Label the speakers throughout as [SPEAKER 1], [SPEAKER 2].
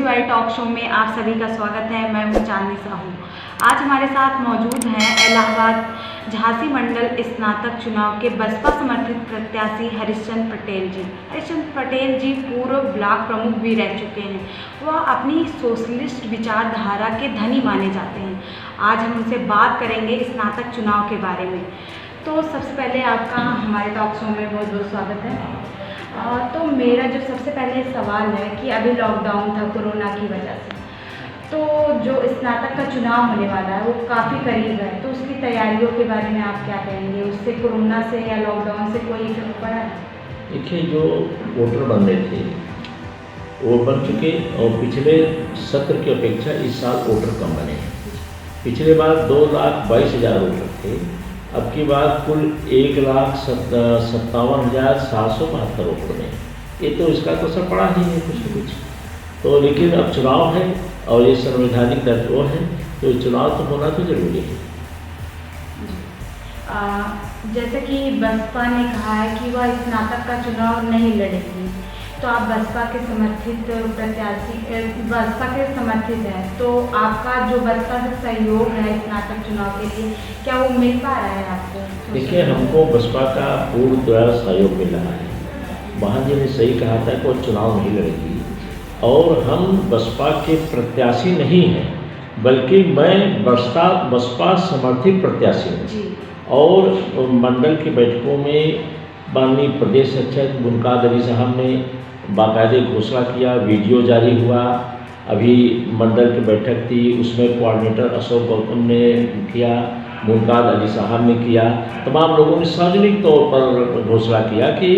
[SPEAKER 1] वाली talk show में आप सभी का स्वागत है। मैं हूँ चांदनी साहू। आज हमारे साथ मौजूद हैं इलाहाबाद झांसी मंडल स्नातक चुनाव के बसपा समर्थित प्रत्याशी हरिश्चंद्र पटेल जी। हरिश्चंद्र पटेल जी पूर्व ब्लॉक प्रमुख भी रह चुके हैं। वह अपनी सोशलिस्ट विचारधारा के धनी माने जाते हैं। आज हम उनसे बात करेंगे स्नातक चुनाव के बारे में। तो सबसे पहले आपका हमारे टॉक शो में बहुत बहुत स्वागत है। तो मेरा जो सबसे पहले सवाल है कि अभी लॉकडाउन था कोरोना की वजह से, तो जो स्नातक का चुनाव होने वाला है वो काफ़ी करीब है, तो उसकी तैयारियों के बारे में आप क्या कहेंगे? उससे कोरोना से या लॉकडाउन से कोई इफेक्ट पड़ा है?
[SPEAKER 2] देखिए, जो वोटर बनने थे वो बन चुके और पिछले सत्र की अपेक्षा इस साल वोटर कम बने हैं। पिछले बार 2,22,000 वोटर थे, अब की बार कुल 1,57,772 वोटर बने। ये तो इसका तो असर पड़ा ही है कुछ न कुछ। तो लेकिन अब चुनाव है और ये संवैधानिक दायित्व है, तो चुनाव तो होना तो जरूरी है।
[SPEAKER 1] जैसे कि बसपा ने कहा है कि वह स्नातक का चुनाव नहीं लड़ेगी, तो आप बसपा के समर्थित प्रत्याशी, बसपा के समर्थित हैं, तो आपका जो बसपा से सहयोग है स्नातक चुनाव के लिए, क्या वो मिल पा रहा है आपको?
[SPEAKER 2] देखिए, हमको बसपा का पूर्ण द्वारा सहयोग मिल रहा है। वहाँ जी ने सही कहा था कि वो चुनाव नहीं लड़ेगी, और हम बसपा के प्रत्याशी नहीं हैं, बल्कि मैं बसपा समर्थित प्रत्याशी हूँ। और मंडल की बैठकों में माननीय प्रदेश अध्यक्ष मुनकाद अली साहब ने बाकायदे घोषणा किया, वीडियो जारी हुआ। अभी मंडल की बैठक थी, उसमें कोऑर्डिनेटर अशोक गौतम ने किया, मुनकाद अली साहब ने किया, तमाम लोगों ने सार्वजनिक तौर पर घोषणा किया कि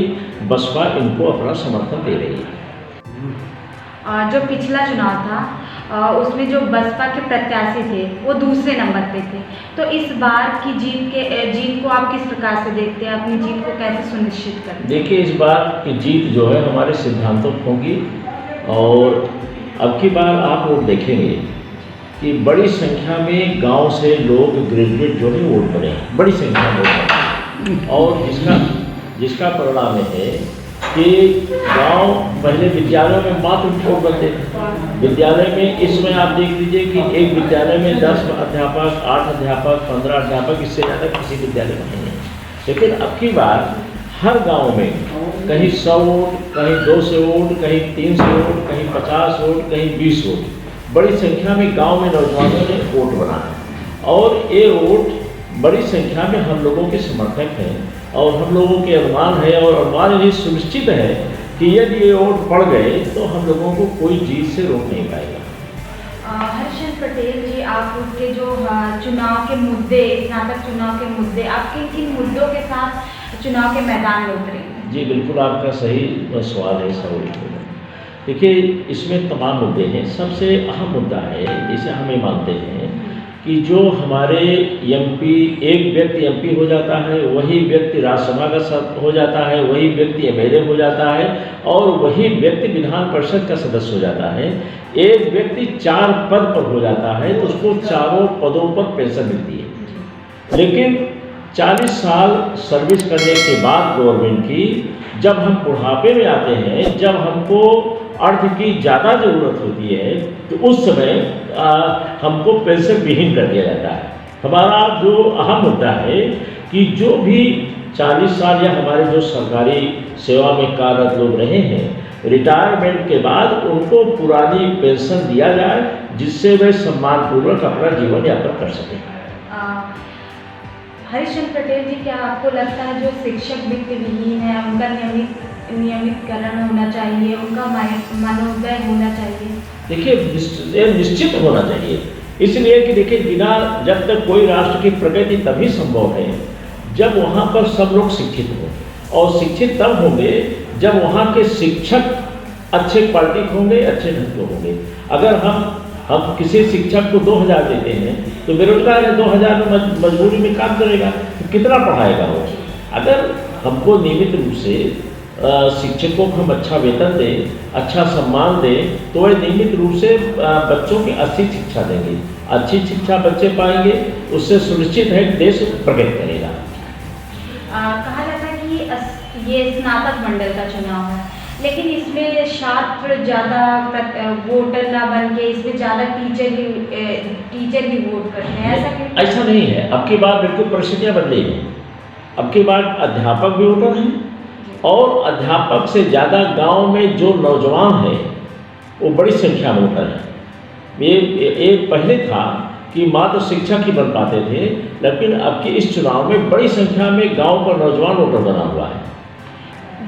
[SPEAKER 2] बसपा इनको अपना समर्थन दे रही है।
[SPEAKER 1] जो पिछला चुनाव था उसमें जो बसपा के प्रत्याशी थे वो दूसरे नंबर पे थे, तो इस बार की जीत को आप किस प्रकार से देखते हैं? अपनी जीत को कैसे सुनिश्चित करें?
[SPEAKER 2] देखिए, इस बार की जीत जो है हमारे सिद्धांतों पर होगी, और अब की बार आप लोग देखेंगे कि बड़ी संख्या में गांव से लोग ग्रेजुएट जो है वोट बने हैं, बड़ी संख्या में वोट बने, और जिसका परिणाम है कि गांव पहले विद्यालयों में मात्र वोट बनते थे। विद्यालय में इस समय आप देख लीजिए कि एक विद्यालय में 10 अध्यापक, 8 अध्यापक, 15 अध्यापक, इससे ज़्यादा किसी विद्यालय में नहीं है। लेकिन अब की बार हर गांव में कहीं 100 वोट, कहीं 200 वोट, कहीं 300 वोट, कहीं 50 वोट, कहीं 20 वोट, बड़ी संख्या में गाँव में नौजवानों ने वोट बनाया, और ये वोट बड़ी संख्या में हम लोगों के समर्थक हैं, और हम लोगों के अनुमान है, और अनुमान ये सुनिश्चित है कि यदि ये वोट पड़ गए तो हम लोगों को कोई जीत से रोक नहीं पाएगा।
[SPEAKER 1] हरिश्चंद्र पटेल जी, आपके जो चुनाव के मुद्दे, स्नातक चुनाव के मुद्दे, आप किन किन मुद्दों के साथ चुनाव के मैदान में उतरेंगे?
[SPEAKER 2] जी बिल्कुल, आपका सही सवाल है सवाल। देखिए, इसमें तमाम मुद्दे हैं। सबसे अहम मुद्दा है, जिसे हम ये मानते हैं कि जो हमारे एमपी, एक व्यक्ति एमपी हो जाता है, वही व्यक्ति राज्यसभा का सदस्य हो जाता है, वही व्यक्ति एमएलए हो जाता है, और वही व्यक्ति विधान परिषद का सदस्य हो जाता है। एक व्यक्ति 4 पद पर हो जाता है तो उसको चारों पदों पर पेंशन मिलती है। लेकिन 40 साल सर्विस करने के बाद गवर्नमेंट की, जब हम बुढ़ापे में आते हैं, जब हमको अर्थ की ज़्यादा ज़रूरत होती है, तो उस समय हमको पेंशन विहीन कर दिया जाता है। हमारा जो अहम मुद्दा है कि जो भी 40 साल या हमारे जो सरकारी सेवा में कार्यरत लोग रहे हैं, रिटायरमेंट के बाद उनको पुरानी पेंशन दिया जाए, जिससे वे सम्मानपूर्वक अपना जीवन यापन कर सकें।
[SPEAKER 1] हरिश्चंद्र पटेल जी, क्या आपको लगता है जो शिक्षक वित्तविहीन है उनका नियमितकरण होना चाहिए, उनका मनोदय होना चाहिए?
[SPEAKER 2] देखिए, निश्चित होना चाहिए, इसलिए कि देखिए, बिना जब तक कोई राष्ट्र की प्रगति तभी संभव है जब वहाँ पर सब लोग शिक्षित हों, और शिक्षित तब होंगे जब वहाँ के शिक्षक अच्छे क्वालिटी होंगे, अच्छे ढंग के होंगे। अगर हम किसी शिक्षक को 2,000 देते हैं तो बेरोजगार है, 2,000 में मजबूरी में काम करेगा, तो कितना पढ़ाएगा वो? अगर हमको नियमित रूप से शिक्षकों को हम अच्छा वेतन दें, अच्छा सम्मान दें, तो वह नियमित रूप से बच्चों की अच्छी शिक्षा देंगे। अच्छी शिक्षा बच्चे पाएंगे, उससे सुनिश्चित है कि देश प्रगति करेगा।
[SPEAKER 1] कहा जाता है कि ये स्नातक मंडल का चुनाव है, लेकिन इसमें छात्र ज़्यादा वोटर ना बन के इसमें ज़्यादा टीचर ही वोट करते हैं, ऐसा क्यों?
[SPEAKER 2] ऐसा नहीं है, अब की बार बिल्कुल परिस्थितियाँ बदली हैं। अब की बार अध्यापक भी वोटर हैं और अध्यापक से ज़्यादा गांव में जो नौजवान हैं वो बड़ी संख्या में वोटर हैं। ये पहले था कि मात्र शिक्षक ही बन पाते थे, लेकिन अब के इस चुनाव में बड़ी संख्या में गांव का नौजवान वोटर बना हुआ है।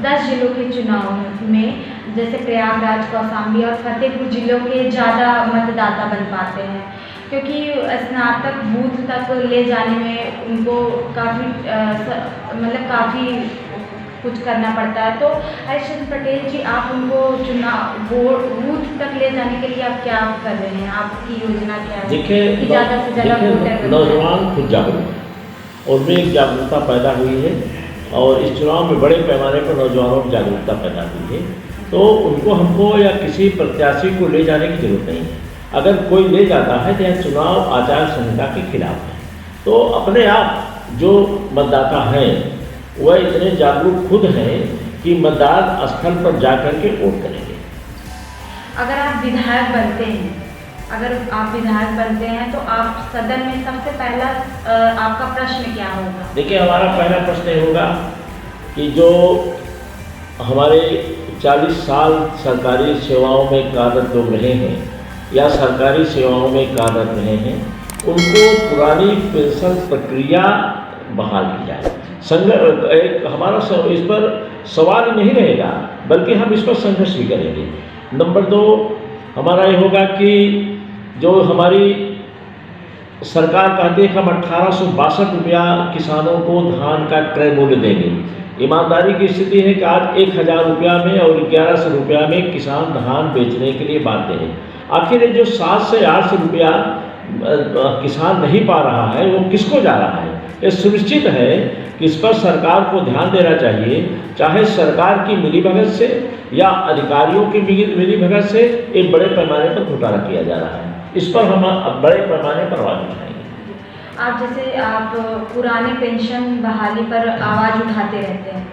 [SPEAKER 1] 10 जिलों के चुनाव में जैसे प्रयागराज, कौशाम्बी और फतेहपुर जिलों के ज़्यादा मतदाता बन पाते हैं, क्योंकि स्नातक बूथ तक ले जाने में उनको काफ़ी कुछ करना पड़ता है। तो हरिश्चंद्र पटेल जी, आप उनको बूथ तक ले जाने के लिए आप क्या कर रहे हैं? आपकी योजना क्या है?
[SPEAKER 2] देखिए,
[SPEAKER 1] ज़्यादा से ज़्यादा वोटर
[SPEAKER 2] नौजवान खुद जागरूक हैं, उनमें एक जागरूकता पैदा हुई है और इस चुनाव में बड़े पैमाने पर नौजवानों की जागरूकता पैदा हुई है। तो उनको हमको या किसी प्रत्याशी को ले जाने की जरूरत नहीं है। अगर कोई ले जाता है तो यह चुनाव आचार संहिता के खिलाफ है। तो अपने आप जो मतदाता हैं वह इतने जागरूक खुद हैं कि मतदान स्थल पर जाकर के वोट करेंगे।
[SPEAKER 1] अगर आप विधायक बनते हैं तो आप सदन में सबसे पहला आपका प्रश्न क्या होगा?
[SPEAKER 2] देखिए, हमारा पहला प्रश्न ये होगा कि जो हमारे 40 साल सरकारी सेवाओं में कार्यरत लोग रहे हैं या सरकारी सेवाओं में कार्यरत रहे हैं, उनको पुरानी पेंशन प्रक्रिया बहाल की जाए। हमारा इस पर सवाल नहीं रहेगा, बल्कि हम इस पर संघर्ष भी करेंगे। नंबर 2 हमारा ये होगा कि जो हमारी सरकार कहती है कि हम 1862 रुपया किसानों को धान का क्रय मूल्य देंगे। ईमानदारी की स्थिति है कि आज 1000 रुपया में और 1100 रुपया में किसान धान बेचने के लिए बाध्य है। आखिर ये जो 700 से 800 रुपया किसान नहीं पा रहा है वो किसको जा रहा है? ये सुनिश्चित है कि इस पर सरकार को ध्यान देना चाहिए, चाहे सरकार की मिलीभगत से या अधिकारियों की मिलीभगत से एक बड़े पैमाने पर घोटाला किया जा रहा है। इस पर हम बड़े पैमाने पर आवाज़ उठाएंगे।
[SPEAKER 1] आप पुराने पेंशन बहाली पर आवाज़ उठाते रहते हैं,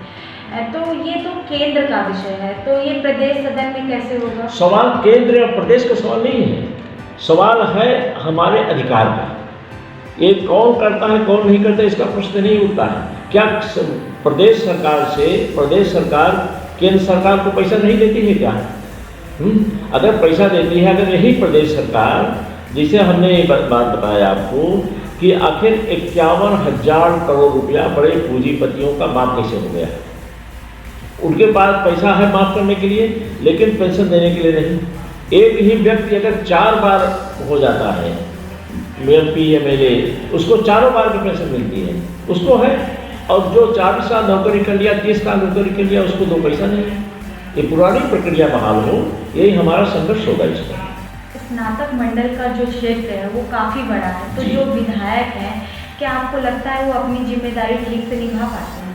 [SPEAKER 1] तो ये तो केंद्र का विषय है, तो ये प्रदेश सदन में कैसे होगा?
[SPEAKER 2] सवाल केंद्र और प्रदेश का सवाल नहीं है, सवाल है हमारे अधिकार का। ये कौन करता है कौन नहीं करता इसका प्रश्न नहीं उठता है। क्या प्रदेश सरकार केंद्र सरकार को पैसा नहीं देती है क्या? अगर पैसा देती है, अगर यही प्रदेश सरकार, जिसे हमने बात बताया आपको कि आखिर 51,000 करोड़ रुपया बड़े पूंजीपतियों का माफ कैसे हो गया? उनके पास पैसा है माफ करने के लिए, लेकिन पेंशन देने के लिए नहीं। एक ही व्यक्ति अगर 4 बार हो जाता है MP MLA, उसको 4 बार की पेंशन मिलती है, उसको है। और जो 40 साल नौकरी कर लिया, 30 साल नौकरी कर लिया, उसको 2 पैसा नहीं है। ये पुरानी प्रक्रिया बहाल हो, यही हमारा संघर्ष होगा। इसमें
[SPEAKER 1] स्नातक मंडल का जो क्षेत्र है वो काफ़ी बड़ा है, तो जो विधायक हैं, क्या आपको लगता है वो अपनी जिम्मेदारी ठीक से निभा पाते हैं?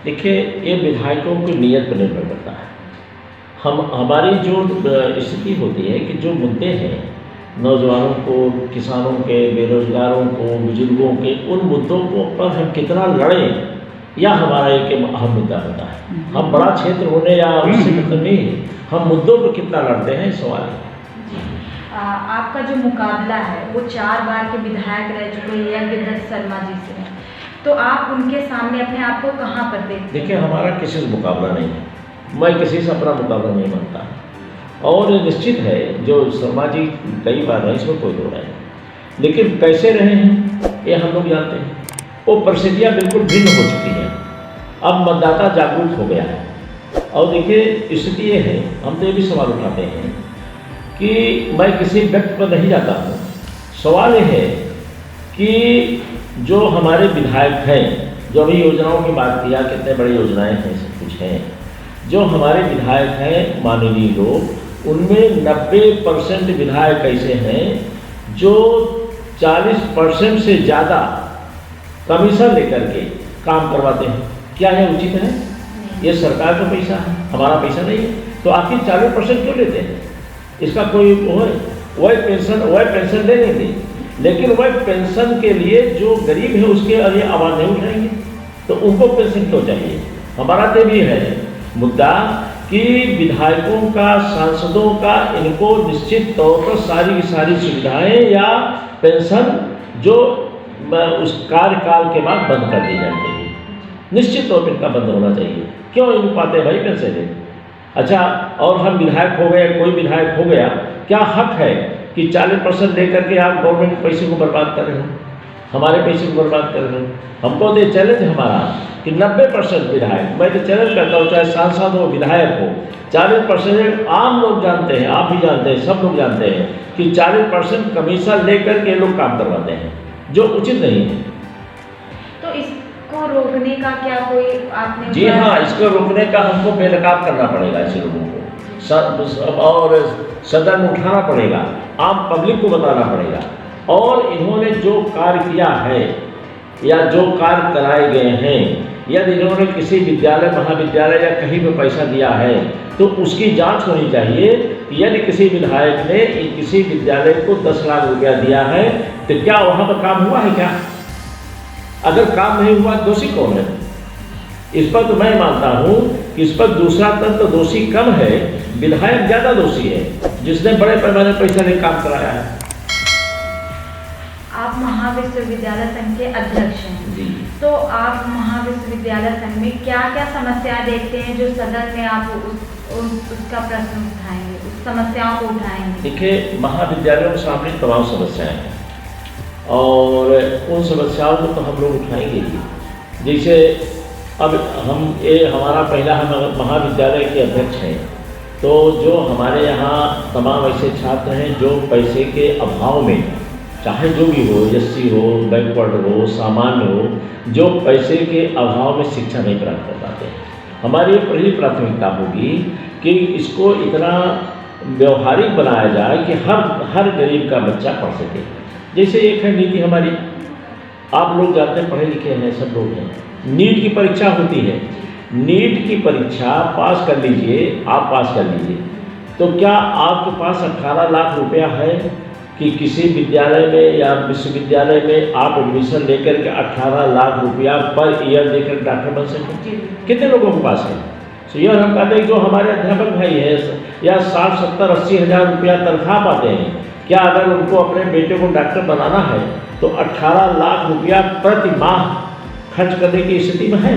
[SPEAKER 2] देखिए, ये विधायकों की नीयत पर निर्भर करता है। हमारी जो स्थिति होती है कि जो मुद्दे हैं नौजवानों को, किसानों के, बेरोजगारों को, बुजुर्गों के, उन मुद्दों को पर हम कितना लड़ें, यह हमारा एक अहम मुद्दा होता है। हम बड़ा क्षेत्र होने या उससे मतलब नहीं, हम मुद्दों पर कितना लड़ते हैं सवाल है।
[SPEAKER 1] आपका जो मुकाबला है वो 4 बार के विधायक रह चुके यज्ञदत्त शर्मा जी से, तो आप उनके सामने अपने आप को कहाँ पर देखते हैं?
[SPEAKER 2] देखिए, हमारा किसी से मुकाबला नहीं है, मैं किसी से अपना मुकाबला नहीं मानता। और निश्चित है जो शर्मा जी कई बार रहे, इसमें कोई दो नहीं, लेकिन कैसे रहे हैं ये हम लोग जानते हैं। वो परिस्थितियाँ बिल्कुल भिन्न हो चुकी हैं। अब मतदाता जागरूक हो गया है। और देखिए, स्थिति ये है, हम तो ये भी सवाल उठाते हैं कि मैं किसी व्यक्ति पर नहीं जाता हूँ। सवाल ये है कि जो हमारे विधायक हैं, जो अभी योजनाओं की बात किया, कितने बड़ी योजनाएं हैं, सब कुछ हैं, जो हमारे विधायक हैं माननीय लोग, उनमें 90% विधायक ऐसे हैं जो 40% से ज़्यादा कमीशन लेकर के काम करवाते हैं। क्या है उचित है? ये सरकार का पैसा है, हमारा पैसा नहीं है, तो आखिर 40% क्यों लेते हैं? इसका कोई वही पेंशन ले लेंगे, लेकिन वह पेंशन के लिए जो गरीब है उसके लिए आवाज़ नहीं उठाएंगे, तो उनको पेंशन क्यों चाहिए? हमारा तो भी है मुद्दा कि विधायकों का, सांसदों का इनको निश्चित तौर पर सारी की सारी सुविधाएं या पेंशन जो उस कार्यकाल के बाद बंद कर दी जानी चाहिए, निश्चित तौर पर इनका बंद होना चाहिए। क्यों नहीं पाते भाई पेंशन दें? अच्छा, और हम विधायक हो गए, कोई विधायक हो गया, क्या हक है कि 40% लेकर के आप गवर्नमेंट पैसे को बर्बाद कर रहे हो, हमारे पैसे को बर्बाद कर रहे हो? हमको तो चैलेंज हमारा कि 90% विधायक, मैं तो चैलेंज करता हूँ, चाहे सांसद हो, विधायक हो, 40% आम लोग जानते हैं, आप भी जानते हैं, सब लोग जानते हैं कि 40% कमीशन लेकर के लोग काम करवाते हैं, जो उचित नहीं है।
[SPEAKER 1] तो इसको रोकने का क्या कोई आपने?
[SPEAKER 2] जी हाँ, इसको रोकने का हमको बेनकाब करना पड़ेगा ऐसे लोगों को, और सदन में उठाना पड़ेगा, आम पब्लिक को बताना पड़ेगा। और इन्होंने जो कार्य किया है या जो कार्य कराए गए हैं, यदि इन्होंने किसी विद्यालय, महाविद्यालय या कहीं पर पैसा दिया है तो उसकी जांच होनी चाहिए कि यदि किसी विधायक ने किसी विद्यालय को 10 लाख रुपया दिया है तो क्या वहाँ पर काम हुआ है क्या? अगर काम नहीं हुआ, दोषी कौन है? इस पर तो मैं मानता हूँ कि इस पर दूसरा तंत्र दोषी कम है, विधायक ज़्यादा दोषी है, जिसने बड़े पैमाने पर पैसा लेकर काम कराया है।
[SPEAKER 1] आप महाविश्वविद्यालय संघ के अध्यक्ष हैं
[SPEAKER 2] जी।
[SPEAKER 1] तो आप महाविश्वविद्यालय संघ में क्या क्या समस्याएं देखते हैं जो सदन में आप उसका प्रश्न उठाएंगे, उस समस्याओं को उठाएंगे?
[SPEAKER 2] देखिए, महाविद्यालयों के सामने तमाम समस्याएं हैं और उन समस्याओं को तो हम लोग उठाएंगे ही। जैसे अब हमारा पहला, हम महाविद्यालय के अध्यक्ष हैं, तो जो हमारे यहाँ तमाम ऐसे छात्र हैं जो पैसे के अभाव में, चाहे जो भी हो, एससी हो, बैकवर्ड हो, सामान्य हो, जो पैसे के अभाव में शिक्षा नहीं प्राप्त कर पाते, हमारी पहली प्राथमिकता होगी कि इसको इतना व्यवहारिक बनाया जाए कि हर गरीब का बच्चा पढ़ सके। जैसे एक है नीति हमारी, आप लोग जानते हैं, पढ़े लिखे हैं, सब लोग हैं, नीट की परीक्षा होती है। नीट की परीक्षा पास कर लीजिए, आप पास कर लीजिए, तो क्या आपके पास 18 लाख रुपया है कि किसी विद्यालय में या विश्वविद्यालय में आप एडमिशन लेकर के 18 लाख रुपया पर ईयर देकर डॉक्टर बन सकें? कितने लोगों के पास है? तो यह हम कहते हैं जो हमारे अध्यापक भाई है या 60, 70, 80 हज़ार रुपया तनख्वाह पाते हैं, क्या अगर उनको अपने बेटे को डॉक्टर बनाना है तो 18 लाख रुपया प्रति माह खर्च करने की स्थिति में है?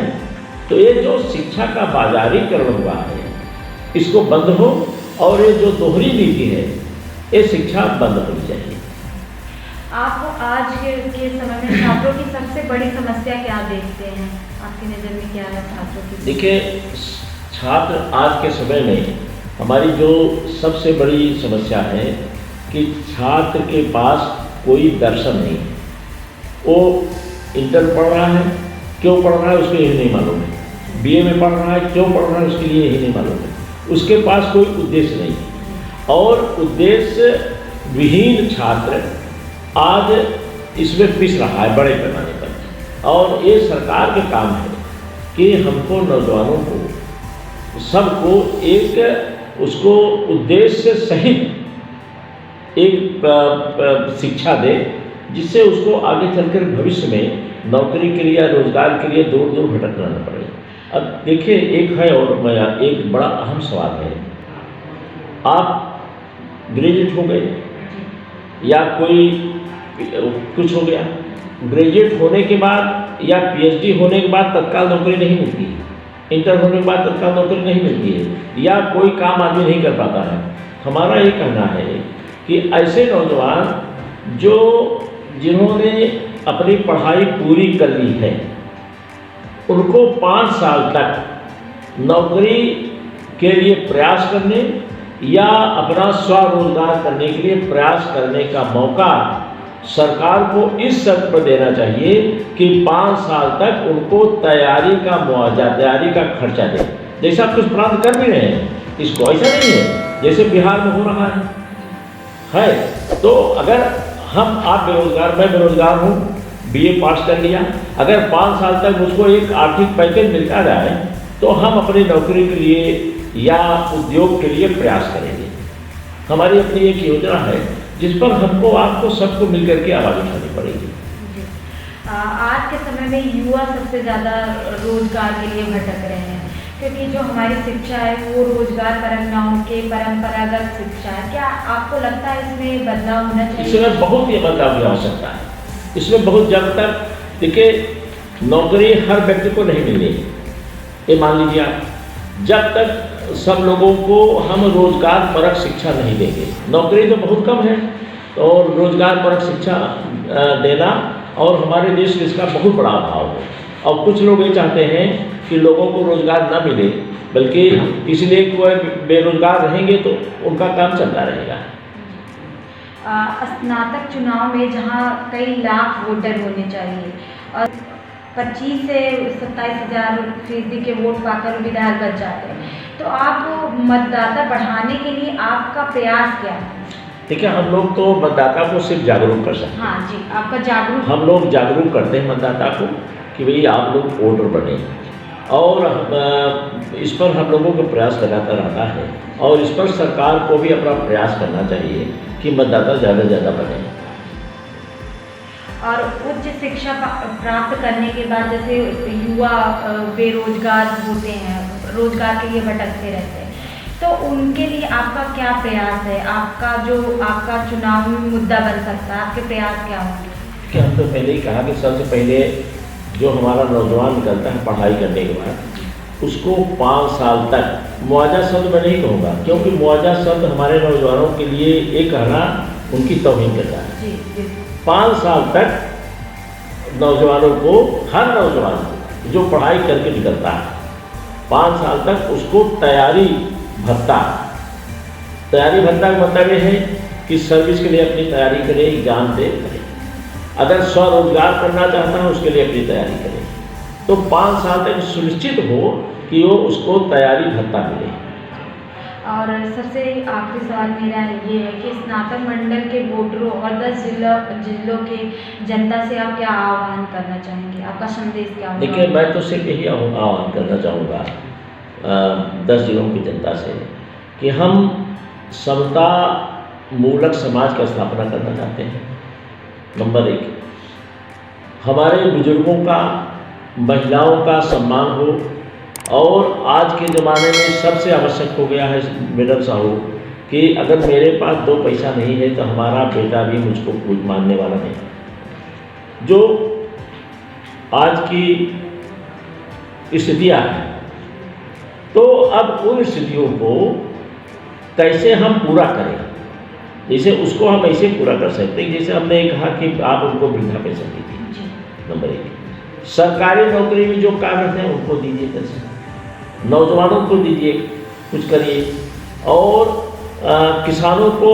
[SPEAKER 2] तो ये जो शिक्षा का बाजारीकरण हुआ है, इसको बंद हो, और ये जो दोहरी नीति है, ये शिक्षा बंद होनी चाहिए।
[SPEAKER 1] आप आज के समय में छात्रों की सबसे बड़ी समस्या क्या देखते हैं? आपकी नज़र में क्या है छात्रों की? देखिए,
[SPEAKER 2] छात्र आज के समय में हमारी जो सबसे बड़ी समस्या है कि छात्र के पास कोई दर्शन नहीं है। वो इंटर पढ़ रहा है, क्यों पढ़ रहा है उसको यही नहीं मालूम है, बीए में पढ़ रहा है, क्यों पढ़ रहा है उसके लिए यही नहीं मालूम है, उसके पास कोई उद्देश्य नहीं है। और उद्देश्य विहीन छात्र आज इसमें पिस रहा है बड़े पैमाने पर, और ये सरकार के काम है कि हमको नौजवानों को, सबको एक उसको उद्देश्य सहित एक शिक्षा दे, जिससे उसको आगे चलकर भविष्य में नौकरी के लिए या रोजगार के लिए दूर दूर भटकना न पड़े। अब देखिए, एक है और मैं एक बड़ा अहम सवाल है, आप ग्रेजुएट हो गए या कोई कुछ हो गया, ग्रेजुएट होने के बाद या पीएचडी होने के बाद तत्काल नौकरी नहीं मिलती है, इंटर होने के बाद तत्काल नौकरी नहीं मिलती है, या कोई काम आदमी नहीं कर पाता है। हमारा ये कहना है कि ऐसे नौजवान जिन्होंने अपनी पढ़ाई पूरी कर ली है, उनको 5 साल तक नौकरी के लिए प्रयास करने या अपना स्वरोजगार करने के लिए प्रयास करने का मौका सरकार को इस शर्त पर देना चाहिए कि 5 साल तक उनको तैयारी का मुआवजा, तैयारी का खर्चा दे, जैसा कुछ प्राप्त कर भी रहे हैं। इसको ऐसा नहीं है जैसे बिहार में हो रहा है। तो अगर आप बेरोजगार, मैं बेरोजगार हूँ, बीए पास कर लिया, अगर 5 साल तक मुझको एक आर्थिक पैकेज मिलता जाए तो हम अपनी नौकरी के लिए या उद्योग के लिए प्रयास करेंगे। हमारी अपनी एक योजना है जिस पर हमको, आपको, सबको मिलकर के आवाज़ उठानी पड़ेगी।
[SPEAKER 1] आज के समय में युवा सबसे ज़्यादा रोजगार के लिए भटक रहे हैं, क्योंकि जो हमारी शिक्षा है वो रोजगार परक ना हो के परंपरागत शिक्षा है, क्या आपको लगता है इसमें बदलाव होना चाहिए?
[SPEAKER 2] इसमें बहुत ही बदलाव की आवश्यकता है। इसमें बहुत, जब तक देखिए नौकरी हर व्यक्ति को नहीं मिलनी, ये मान लीजिए आप, जब तक सब लोगों को हम रोजगार परक शिक्षा नहीं देंगे, नौकरी तो बहुत कम है, और रोजगार परक शिक्षा देना, और हमारे देश में इसका बहुत बड़ा अभाव है। और कुछ लोग ये चाहते हैं कि लोगों को रोजगार न मिले, बल्कि इसलिए कि वह बेरोजगार रहेंगे तो उनका काम चलता रहेगा।
[SPEAKER 1] स्नातक चुनाव में जहां कई लाख वोटर होने चाहिए और 25 से 27,000% के वोट पाकर विधायक बच जाते हैं, तो आप मतदाता बढ़ाने के लिए आपका प्रयास क्या है?
[SPEAKER 2] देखिए, हम लोग तो मतदाता को सिर्फ जागरूक कर सकते हैं।
[SPEAKER 1] हाँ जी, आपका जागरूक,
[SPEAKER 2] हम लोग जागरूक करते हैं मतदाता को कि भाई आप लोग वोटर बने, और इस पर हम लोगों को प्रयास लगाता रहता है, और इस पर सरकार को भी अपना प्रयास करना चाहिए कि मतदाता ज़्यादा से ज़्यादा बने।
[SPEAKER 1] और उच्च शिक्षा प्राप्त करने के बाद जैसे युवा बेरोजगार होते हैं, रोजगार के लिए भटकते रहते हैं, तो उनके लिए आपका क्या प्रयास है? आपका चुनावी मुद्दा बन सकता है, आपके प्रयास क्या होंगे?
[SPEAKER 2] कि हम तो पहले ही कहा कि सबसे पहले जो हमारा नौजवान निकलता है पढ़ाई करने के बाद, उसको 5 साल तक, मुआवजा शब्द मैं नहीं कहूँगा, क्योंकि मुआवजा शब्द हमारे नौजवानों के लिए एक कहना उनकी तौहीन करता है।
[SPEAKER 1] जी जी।
[SPEAKER 2] 5 साल तक नौजवानों को, हर नौजवान को जो पढ़ाई करके निकलता है, 5 साल तक उसको तैयारी भत्ता का मतलब ये है कि सर्विस के लिए अपनी तैयारी करे, एग्जाम दे करे, अगर स्वरोजगार करना चाहता है उसके लिए अपनी तैयारी करे, तो 5 साल तक सुनिश्चित हो कि वो उसको तैयारी भत्ता मिले।
[SPEAKER 1] और सबसे आखिरी सवाल मेरा ये है कि स्नातक मंडल के वोटरों और 10 जिलों के जनता से आप क्या आह्वान करना चाहेंगे? आपका संदेश क्या होगा?
[SPEAKER 2] देखिए, मैं तो सिर्फ यही आह्वान करना चाहूँगा 10 जिलों की जनता से कि हम समता मूलक समाज की स्थापना करना चाहते हैं। नंबर 1, हमारे बुजुर्गों का, महिलाओं का सम्मान हो, और आज के ज़माने में सबसे आवश्यक हो गया है मैडम साहब कि अगर मेरे पास 2 पैसा नहीं है तो हमारा बेटा भी मुझको कुछ मानने वाला नहीं। जो आज की स्थितियाँ हैं, तो अब उन स्थितियों को कैसे हम पूरा करें? जैसे उसको हम ऐसे पूरा कर सकते हैं, जैसे हमने कहा कि आप उनको वृद्धा पेंशन दीजिए, नंबर 1। सरकारी नौकरी में जो काम करते हैं उनको दीजिए पैसे, नौजवानों को दीजिए, कुछ करिए। और किसानों को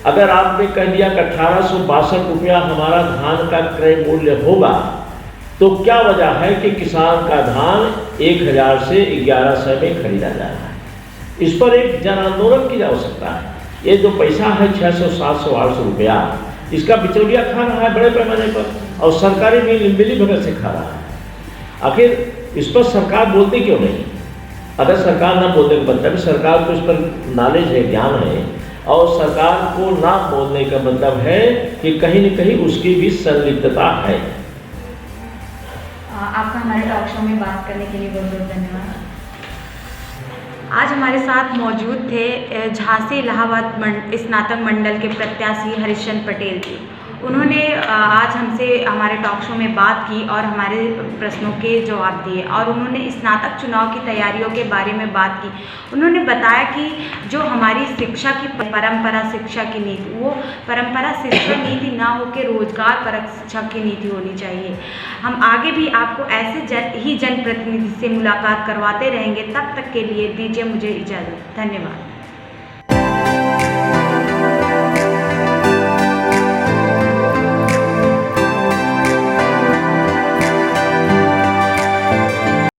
[SPEAKER 2] अगर आपने कह दिया कि 1862 रुपया हमारा धान का क्रय मूल्य होगा, तो क्या वजह है कि किसान का धान 1000 से 1100 में खरीदा जा रहा है? इस पर एक जन आंदोलन की आवश्यकता है। ये जो पैसा है 600, 700, 800 रुपया, इसका बिचौलिया खा रहा है बड़े पैमाने पर, और सरकारी मिली भगत से खा रहा है। आखिर इस पर सरकार बोलती क्यों नहीं? अगर सरकार ना बोलने का मतलब सरकार को इस पर नॉलेज है, ज्ञान है, और सरकार को ना बोलने का मतलब है कि कहीं न कहीं उसकी भी संलिप्तता है।
[SPEAKER 1] आपका हमारे टॉक शो में बात करने के लिए बहुत बहुत धन्यवाद। आज हमारे साथ मौजूद थे झांसी इलाहाबाद स्नातक मंडल के प्रत्याशी हरिश्चंद्र पटेल जी। उन्होंने आज हमसे हमारे टॉक शो में बात की और हमारे प्रश्नों के जवाब दिए, और उन्होंने स्नातक चुनाव की तैयारियों के बारे में बात की। उन्होंने बताया कि जो हमारी शिक्षा की परंपरा शिक्षा की नीति, वो परंपरा शिक्षा नीति ना होकर रोजगार परक शिक्षा की नीति होनी चाहिए। हम आगे भी आपको ऐसे ही जनप्रतिनिधि से मुलाकात करवाते रहेंगे। तब तक के लिए दीजिए मुझे इजाज़त। धन्यवाद।